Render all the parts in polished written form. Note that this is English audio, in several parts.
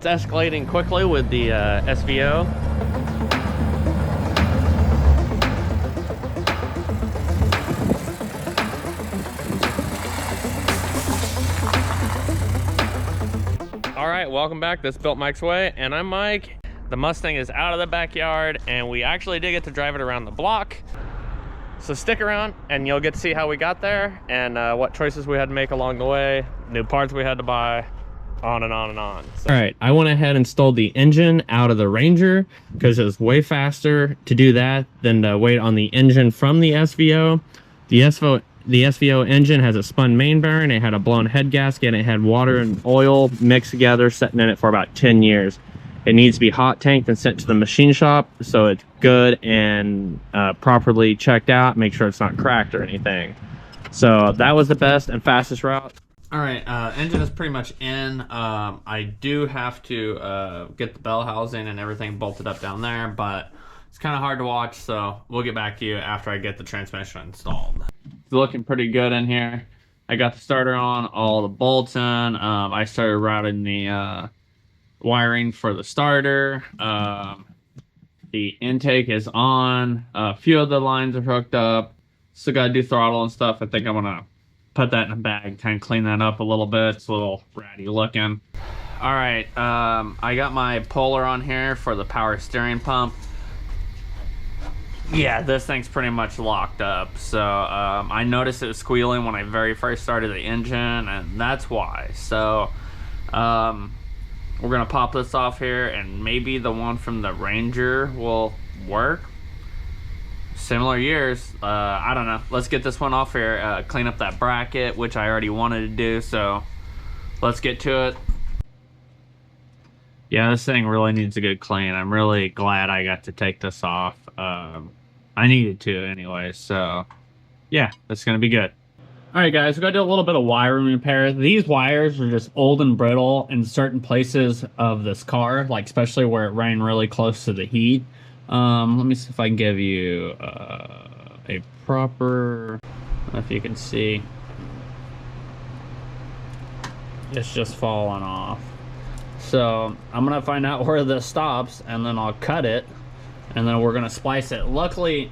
It's escalating quickly with the SVO. All right, welcome back. This is Built Mike's Way, and I'm Mike. The Mustang is out of the backyard, and we actually did get to drive it around the block. So stick around, and you'll get to see how we got there, and what choices we had to make along the way, new parts we had to buy, on and on and on. So. All right, I went ahead and installed the engine out of the Ranger because it was way faster to do that than to wait on the engine from the SVO. The SVO engine has a spun main bearing, it had a blown head gasket, and it had water and oil mixed together, sitting in it for about 10 years. It needs to be hot tanked and sent to the machine shop so it's good and properly checked out, make sure it's not cracked or anything. So that was the best and fastest route. All right, engine is pretty much in. I do have to get the bell housing and everything bolted up down there, but it's kind of hard to watch, so we'll get back to you after I get the transmission installed. It's looking pretty good in here. I got the starter on, all the bolts in. I started routing the wiring for the starter. The intake is on. A few of the lines are hooked up. Still got to do throttle and stuff. I think I'm going to put that in a bag, kind of clean that up a little bit. It's a little ratty looking. All right, I got my puller on here for the power steering pump. Yeah, this thing's pretty much locked up. So I noticed it was squealing when I very first started the engine, and that's why. So we're gonna pop this off here, and maybe the one from the Ranger will work. Similar years, I don't know. Let's get this one off here, clean up that bracket, which I already wanted to do, so let's get to it. Yeah, this thing really needs a good clean. I'm really glad I got to take this off. I needed to anyway, so yeah, that's gonna be good. All right, guys, we're gonna do a little bit of wiring repair. These wires are just old and brittle in certain places of this car, like especially where it ran really close to the heat. Let me see if I can give you a proper, I don't know if you can see. It's just falling off. So I'm gonna find out where this stops, and then I'll cut it, and then we're gonna splice it. Luckily,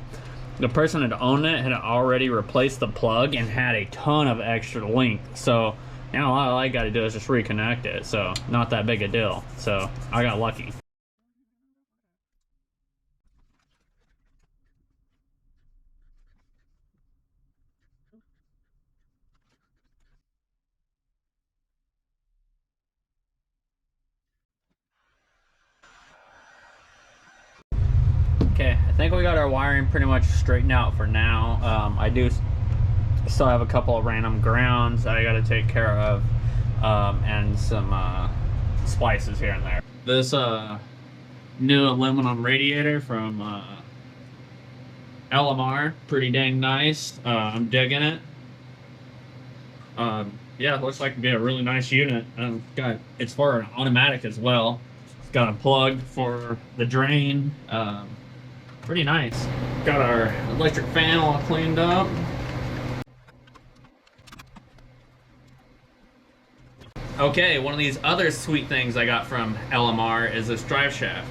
the person that owned it had already replaced the plug and had a ton of extra length. So now all I gotta do is just reconnect it. So not that big a deal. So I got lucky. Okay, I think we got our wiring pretty much straightened out for now. I do still have a couple of random grounds that I got to take care of, and some splices here and there. This new aluminum radiator from LMR, pretty dang nice. I'm digging it. Yeah, it looks like it'd be a really nice unit. It's for an automatic as well. It's got a plug for the drain. Pretty nice. Got our electric fan all cleaned up. Okay, one of these other sweet things I got from LMR is this Driveshaft.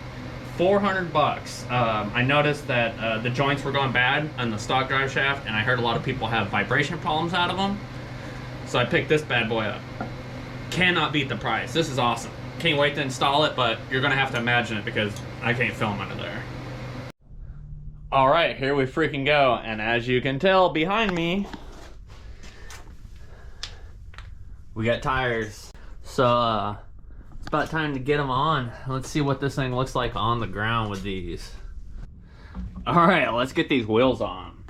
400 bucks. I noticed that the joints were going bad on the stock Driveshaft, and I heard a lot of people have vibration problems out of them. So I picked this bad boy up. Cannot beat the price. This is awesome. Can't wait to install it, but you're gonna have to imagine it because I can't film under there. All right, here we freaking go. And as you can tell behind me, we got tires. So it's about time to get them on. Let's see what this thing looks like on the ground with these. All right, let's get these wheels on.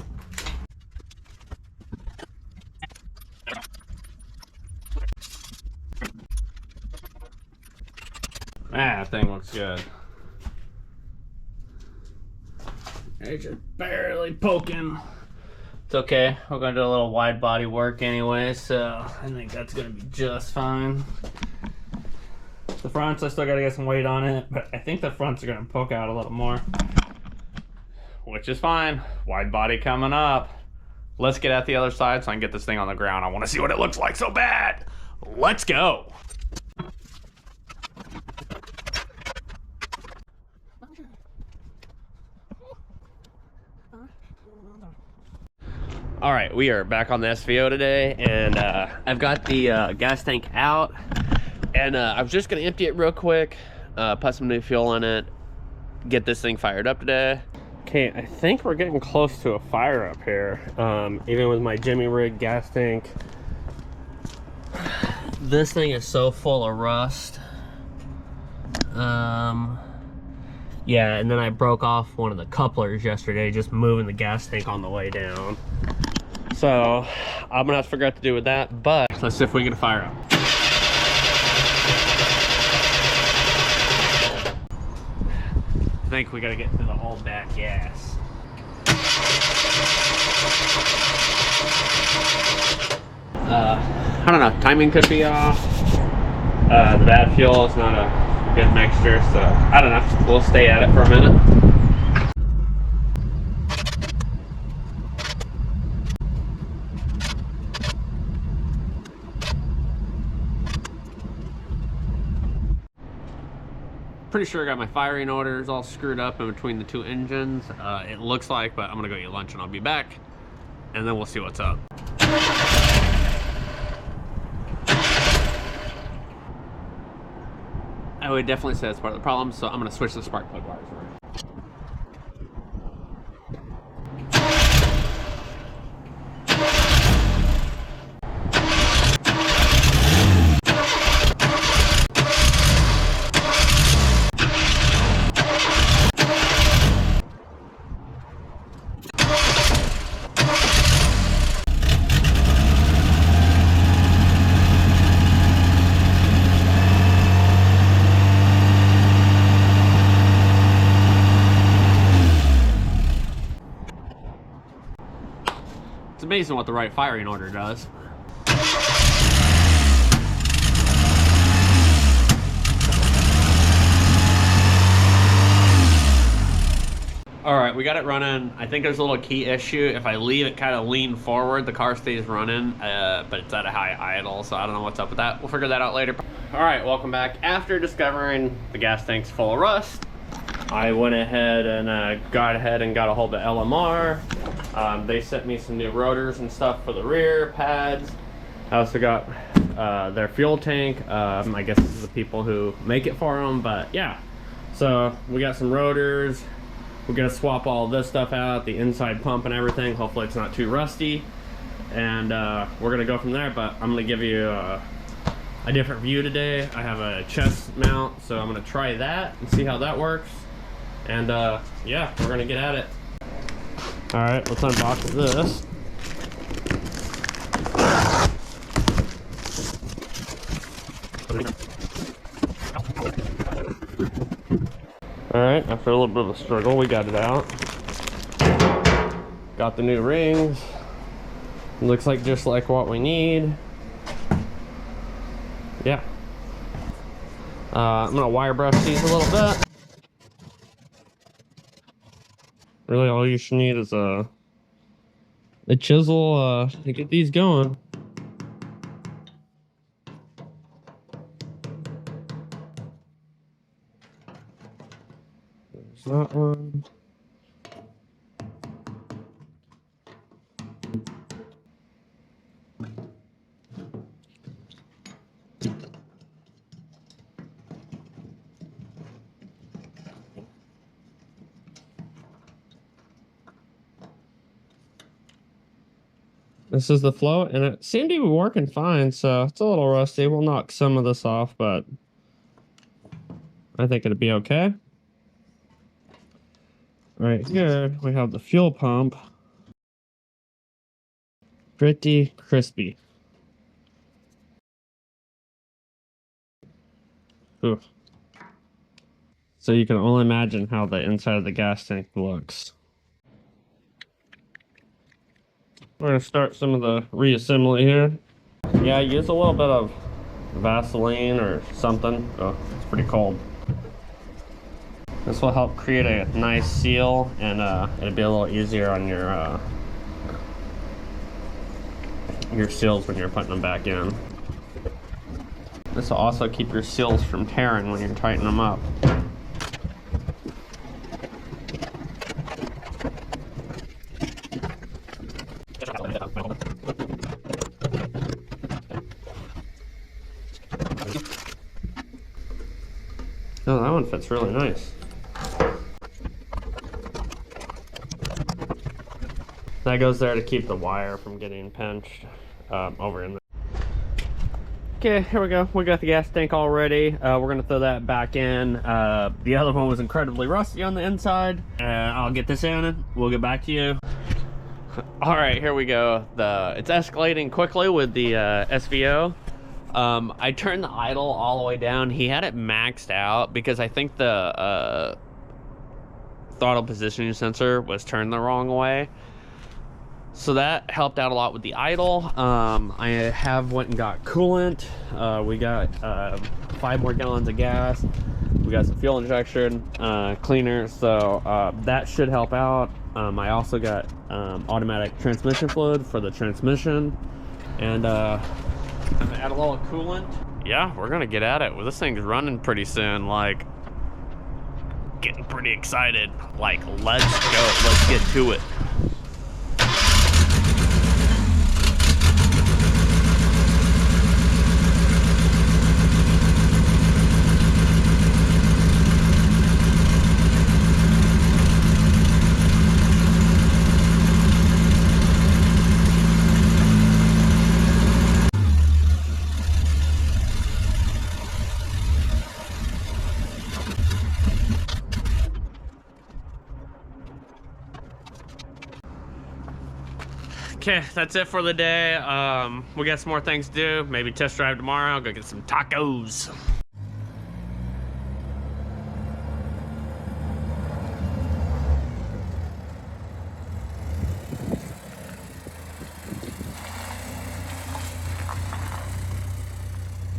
That thing looks good. It's just barely poking. It's okay. We're gonna do a little wide body work anyway, so I think that's gonna be just fine. The fronts, I still gotta get some weight on it, but I think the fronts are gonna poke out a little more, which is fine. Wide body coming up. Let's get at the other side so I can get this thing on the ground. I wanna see what it looks like so bad. Let's go. All right, we are back on the SVO today, and I've got the gas tank out, and I was just gonna empty it real quick, put some new fuel in it, get this thing fired up today. Okay, I think we're getting close to a fire up here, even with my Jimmy rig gas tank. This thing is so full of rust. Yeah, and then I broke off one of the couplers yesterday, just moving the gas tank on the way down. So I'm gonna have to figure out what to do with that, but let's see if we can get a fire up. I think we gotta get to the all back gas. I don't know, timing could be off. The bad fuel is not a good mixture, so I don't know, we'll stay at it for a minute. Pretty sure I got my firing orders all screwed up in between the two engines. It looks like, but I'm gonna go eat lunch and I'll be back, and then we'll see what's up. I would definitely say that's part of the problem, so I'm gonna switch the spark plug wires around. It's amazing what the right firing order does. All right, we got it running. I think there's a little key issue. If I leave it kind of lean forward, the car stays running, but it's at a high idle, so I don't know what's up with that. We'll figure that out later. All right, welcome back. After discovering the gas tank's full of rust, I went ahead and got a hold of LMR. They sent me some new rotors and stuff for the rear pads. I also got their fuel tank. I guess this is the people who make it for them, but yeah. So we got some rotors. We're gonna swap all this stuff out, the inside pump and everything. Hopefully it's not too rusty. And we're gonna go from there, but I'm gonna give you a different view today. I have a chest mount, so I'm gonna try that and see how that works. And yeah, we're gonna get at it. All right, let's unbox this. All right, after a little bit of a struggle, we got it out. Got the new rings. Looks like just like what we need. Yeah. I'm gonna wire brush these a little bit. Really, all you should need is a chisel to get these going. There's that one. This is the float, and it seemed to be working fine, so it's a little rusty. We'll knock some of this off, but I think it'll be okay. Right here, we have the fuel pump. Pretty crispy. Ooh. So you can only imagine how the inside of the gas tank looks. We're gonna start some of the reassembly here. Yeah, use a little bit of Vaseline or something. Oh, it's pretty cold. This will help create a nice seal, and it'll be a little easier on your seals when you're putting them back in. This will also keep your seals from tearing when you're tightening them up. Oh, that one fits really nice. That goes there to keep the wire from getting pinched over in there. Okay, here we go. We got the gas tank all ready. We're gonna throw that back in. The other one was incredibly rusty on the inside. I'll get this in and we'll get back to you. All right, here we go. It's escalating quickly with the SVO. I turned the idle all the way down. He had it maxed out because I think the throttle positioning sensor was turned the wrong way. So that helped out a lot with the idle. I have went and got coolant. We got 5 more gallons of gas. We got some fuel injection cleaner, so that should help out. I also got automatic transmission fluid for the transmission, and I'm gonna add a little coolant. Yeah, we're gonna get at it. Well, this thing's running pretty soon. Like, getting pretty excited. Like, let's go. Let's get to it. Okay, that's it for the day. We got some more things to do. Maybe test drive tomorrow. Go get some tacos.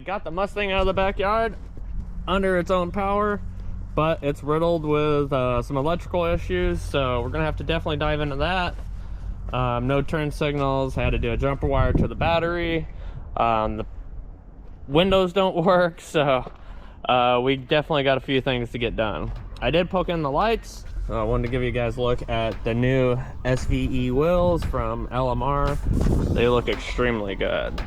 Got the Mustang out of the backyard under its own power, but it's riddled with some electrical issues, so we're gonna have to definitely dive into that. No turn signals, had to do a jumper wire to the battery. The windows don't work, so we definitely got a few things to get done. I did poke in the lights. I wanted to give you guys a look at the new SVE wheels from LMR. They look extremely good.